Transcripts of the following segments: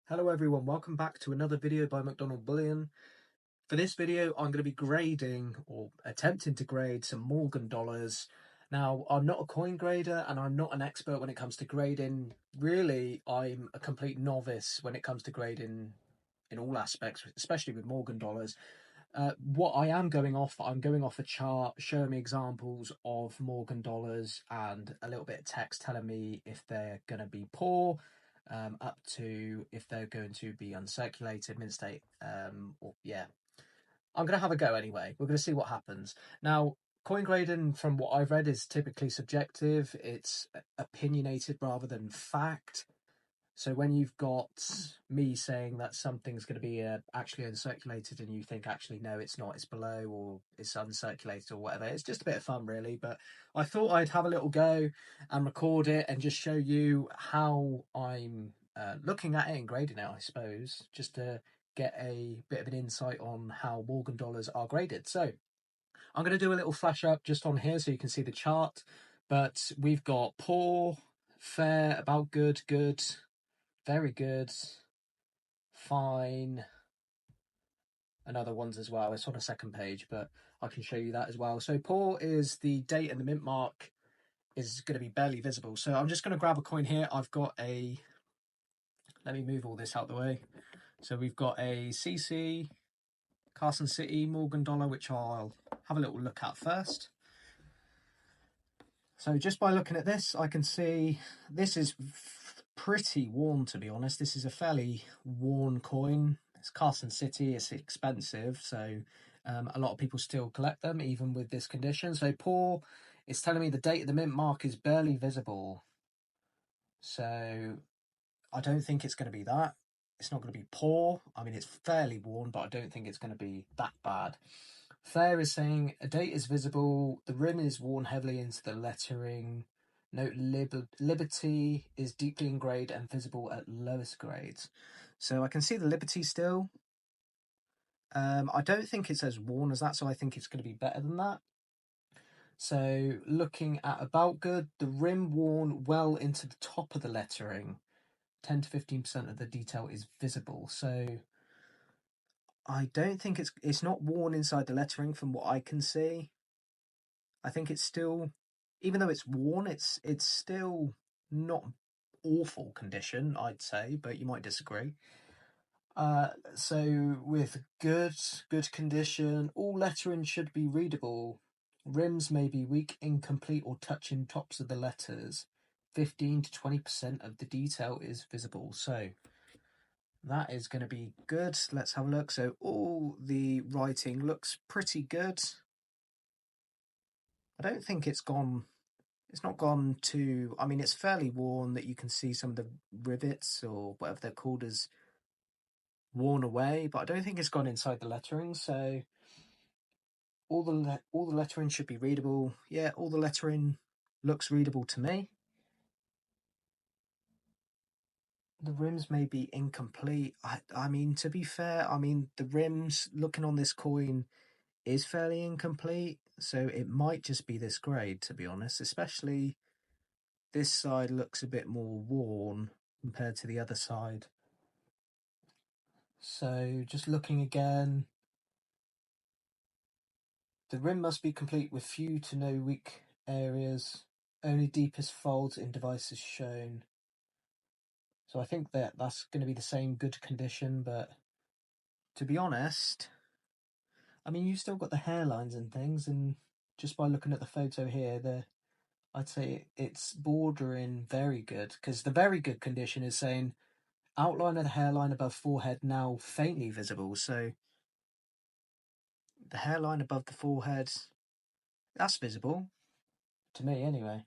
Hello everyone, welcome back to another video by McDonald Bullion. For this video I'm going to be grading or attempting to grade some Morgan dollars. Now I'm not a coin grader and I'm not an expert when it comes to grading. Really, I'm a complete novice when it comes to grading in all aspects, especially with Morgan dollars. What I am going off, I'm going off a chart showing me examples of Morgan dollars and a little bit of text telling me if they're going to be poor, up to if they're going to be uncirculated, mint state, or yeah. I'm going to have a go anyway. We're going to see what happens. Now, coin grading, from what I've read, is typically subjective. It's opinionated rather than fact. So when you've got me saying that something's going to be actually uncirculated and you think actually no it's not, it's below or it's uncirculated or whatever, it's just a bit of fun really. But I thought I'd have a little go and record it and just show you how I'm looking at it and grading it, I suppose, just to get a bit of an insight on how Morgan dollars are graded. So I'm going to do a little flash up just on here so you can see the chart. But we've got poor, fair, about good, good, very good, fine, and other ones as well. It's on a second page, but I can show you that as well. So poor is the date and the mint mark is going to be barely visible. So I'm just going to grab a coin here. I've got a, let me move all this out the way. So we've got a CC, Carson City, Morgan dollar, which I'll have a little look at first. So just by looking at this, I can see this is pretty worn, to be honest. This is a fairly worn coin. It's Carson City, it's expensive, so a lot of people still collect them, even with this condition. So poor, it's telling me the date of the mint mark is barely visible. So I don't think it's going to be that. It's not going to be poor. I mean, it's fairly worn, but I don't think it's going to be that bad. Fair is saying a date is visible, the rim is worn heavily into the lettering. Note Liberty is deeply engraved and visible at lowest grades. So I can see the Liberty still. I don't think it's as worn as that, so I think it's going to be better than that. So looking at about good, the rim worn well into the top of the lettering. 10 to 15% of the detail is visible. So I don't think it's not worn inside the lettering from what I can see. I think it's still, even though it's worn, it's still not awful condition, I'd say, but you might disagree. So with good condition, all lettering should be readable. Rims may be weak, incomplete, or touching tops of the letters. 15 to 20% of the detail is visible. So that is going to be good. Let's have a look. So all the writing looks pretty good. I don't think it's not gone too, I mean, it's fairly worn that you can see some of the rivets or whatever they're called as worn away, but I don't think it's gone inside the lettering. So all the lettering should be readable. Yeah, all the lettering looks readable to me. The rims may be incomplete. I mean, to be fair, I mean, the rims, looking on this coin, is fairly incomplete, so it might just be this grade, to be honest. Especially this side looks a bit more worn compared to the other side. So just looking again, the rim must be complete with few to no weak areas, only deepest folds in devices shown. So I think that's going to be the same good condition, but to be honest, I mean, you've still got the hairlines and things, and just by looking at the photo here, I'd say it's bordering very good, because the very good condition is saying outline of the hairline above forehead now faintly visible. So the hairline above the forehead, that's visible, to me anyway.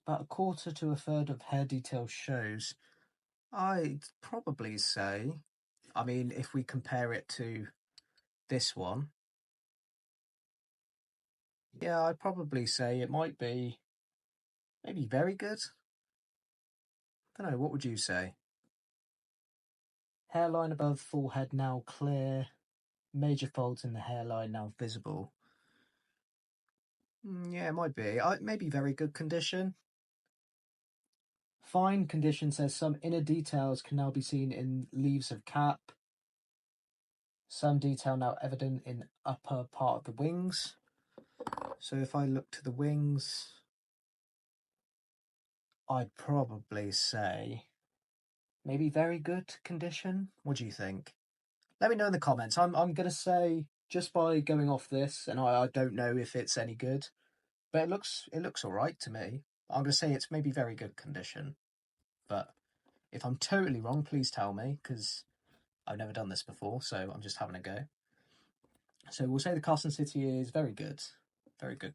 About a quarter to a third of hair detail shows. I'd probably say, I mean, if we compare it to this one, yeah, I'd probably say it might be maybe very good. I don't know, what would you say? Hairline above forehead now clear, major folds in the hairline now visible. Yeah, it might be. Maybe very good condition. Fine condition says some inner details can now be seen in leaves of cap. Some detail now evident in upper part of the wings. So if I look to the wings, I'd probably say maybe very good condition. What do you think? Let me know in the comments. I'm going to say, just by going off this, and I don't know if it's any good, but it looks all right to me. I'm going to say it's maybe very good condition. But if I'm totally wrong, please tell me, because I've never done this before, so I'm just having a go. So we'll say the Carson City is very good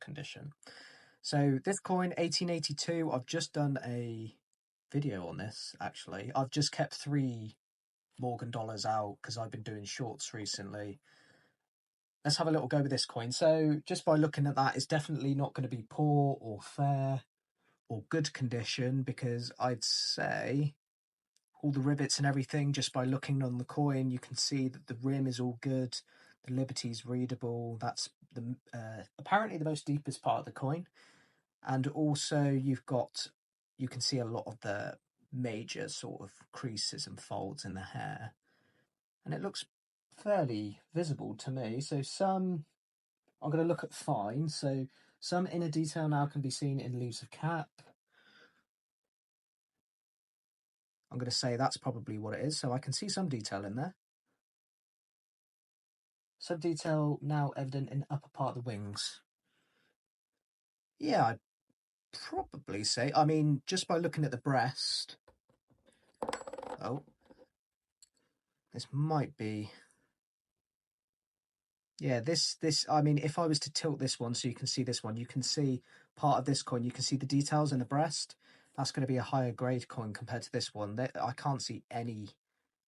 condition. So this coin, 1882, I've just done a video on this, actually. I've just kept 3 Morgan dollars out because I've been doing shorts recently. Let's have a little go with this coin. So just by looking at that, it's definitely not going to be poor or fair or good condition, because I'd say all the rivets and everything, just by looking on the coin, you can see that the rim is all good. The Liberty's readable. That's the apparently the most deepest part of the coin. And also you can see a lot of the major sort of creases and folds in the hair. And it looks fairly visible to me. So I'm going to look at fine. So some inner detail now can be seen in leaves of cap. I'm going to say that's probably what it is. So I can see some detail in there. Some detail now evident in the upper part of the wings. Yeah, I'd probably say, I mean, just by looking at the breast. Oh, this might be. Yeah, this, I mean, if I was to tilt this one so you can see this one, you can see part of this coin, you can see the details in the breast. That's going to be a higher grade coin compared to this one. I can't see any,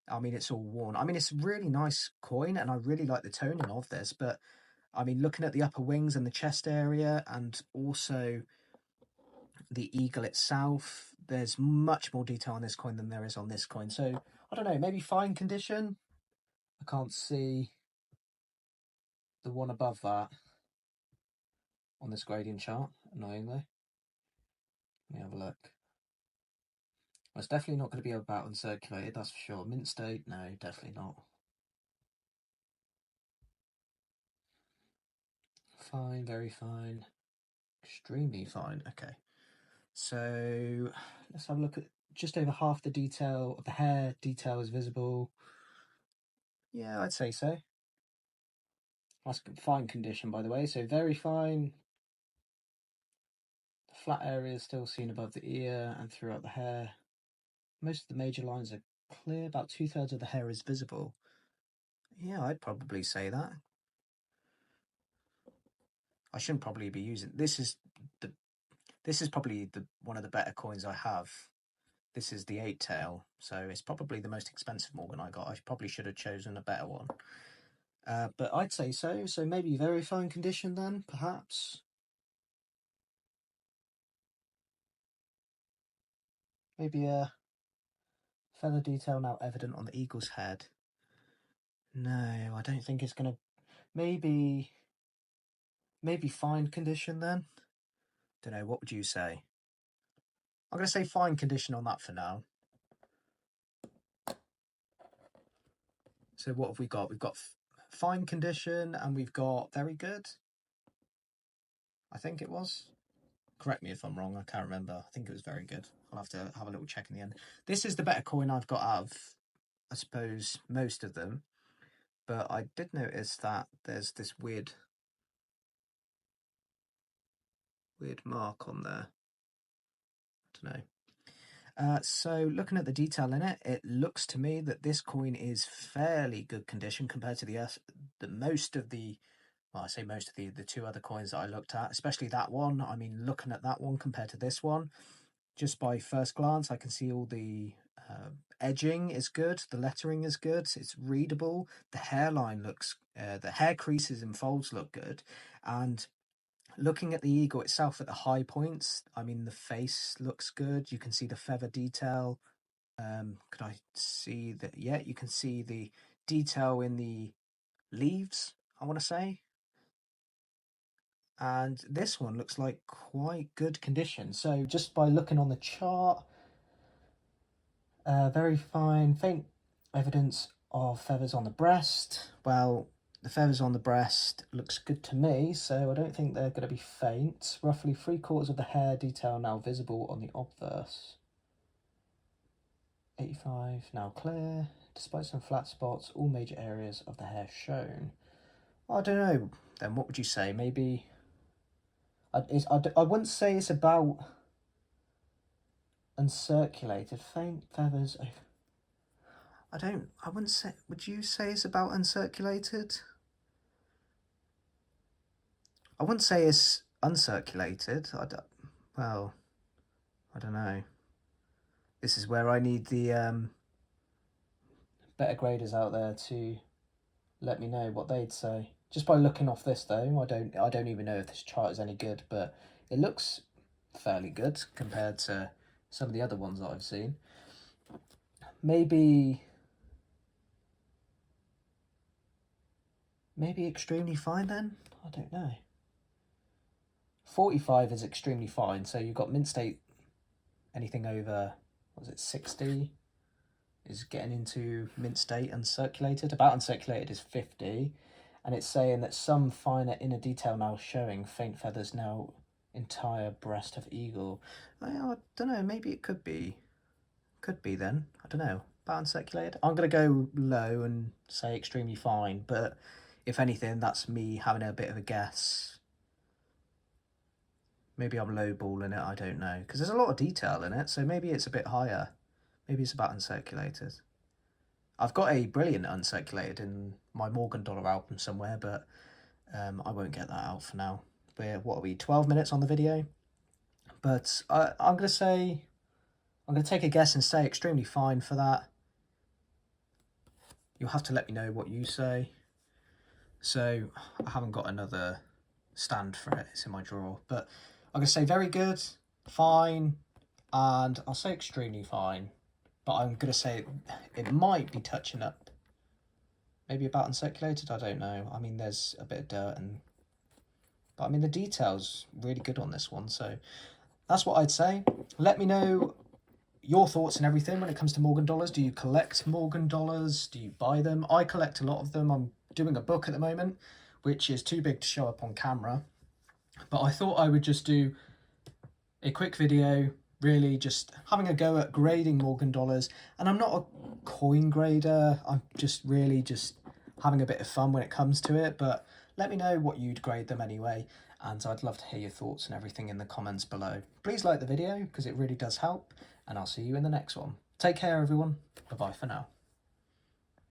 I mean, it's all worn. I mean, it's a really nice coin and I really like the toning of this, but I mean, looking at the upper wings and the chest area and also the eagle itself, there's much more detail on this coin than there is on this coin. So, I don't know, maybe fine condition. I can't see the one above that on this gradient chart, annoyingly. Let me have a look. Well, it's definitely not going to be about uncirculated, that's for sure. Mint state, no, definitely not. Fine, very fine. Extremely fine, okay. So, let's have a look at just over half the detail of the hair. Detail is visible. Yeah, I'd say so. That's fine condition, by the way, so very fine. The flat area is still seen above the ear and throughout the hair. Most of the major lines are clear, about 2/3 of the hair is visible. Yeah, I'd probably say that. I shouldn't probably be using this. Is probably one of the better coins I have. This is the 8 tail, so it's probably the most expensive Morgan I got. I probably should have chosen a better one. But I'd say so. So maybe very fine condition then, perhaps. Maybe a feather detail now evident on the eagle's head. No, I don't think it's gonna. Maybe fine condition then. Don't know. What would you say? I'm gonna say fine condition on that for now. So what have we got? We've got fine condition and we've got very good. I think it was. Correct me if I'm wrong. I can't remember. I think it was very good. I'll have to have a little check in the end. This is the better coin I've got out of, I suppose, most of them. But I did notice that there's this weird mark on there. I don't know. So looking at the detail in it, it looks to me that this coin is fairly good condition compared to the most of the, well, I say most of the 2 other coins that I looked at, especially that one. I mean, looking at that one compared to this one, just by first glance, I can see all the edging is good, the lettering is good, it's readable, the hairline looks, the hair creases and folds look good, and looking at the eagle itself at the high points, I mean, the face looks good, you can see the feather detail. Could I see that? Yeah, you can see the detail in the leaves, I want to say. And this one looks like quite good condition. So just by looking on the chart, Very fine, faint evidence of feathers on the breast. Well, the feathers on the breast looks good to me, so I don't think they're going to be faint. Roughly 3/4 of the hair detail now visible on the obverse. 85 now clear. Despite some flat spots, all major areas of the hair shown. I don't know, then what would you say? Maybe... I wouldn't say it's about uncirculated. Faint feathers... I wouldn't say... Would you say it's about uncirculated? I wouldn't say it's uncirculated. Well, I don't know. This is where I need the better graders out there to let me know what they'd say. Just by looking off this though, I don't even know if this chart is any good, but it looks fairly good compared to some of the other ones that I've seen. Maybe extremely fine then? I don't know. 45 is extremely fine, so you've got mint state, anything over, what was it, 60 is getting into mint state. Uncirculated, about uncirculated is 50, and it's saying that some finer inner detail now showing, faint feathers now entire breast of eagle. I don't know, maybe it could be then, I don't know, about uncirculated. I'm going to go low and say extremely fine, but if anything, that's me having a bit of a guess. Maybe I'm lowballing it, I don't know, because there's a lot of detail in it, so maybe it's a bit higher. Maybe it's about uncirculated. I've got a brilliant uncirculated in my Morgan Dollar album somewhere, but I won't get that out for now. What are we, 12 minutes on the video? But I'm going to take a guess and say extremely fine for that. You'll have to let me know what you say. So I haven't got another stand for it, it's in my drawer. But I'm going to say very good, fine, and I'll say extremely fine. But I'm going to say it might be touching up. Maybe about uncirculated, I don't know. I mean, there's a bit of dirt, but I mean, the detail's really good on this one. So that's what I'd say. Let me know your thoughts and everything when it comes to Morgan dollars. Do you collect Morgan dollars? Do you buy them? I collect a lot of them. I'm doing a book at the moment, which is too big to show up on camera. But I thought I would just do a quick video, really just having a go at grading Morgan dollars. And I'm not a coin grader. I'm just really just having a bit of fun when it comes to it. But let me know what you'd grade them anyway. And I'd love to hear your thoughts and everything in the comments below. Please like the video because it really does help. And I'll see you in the next one. Take care, everyone. Bye-bye for now.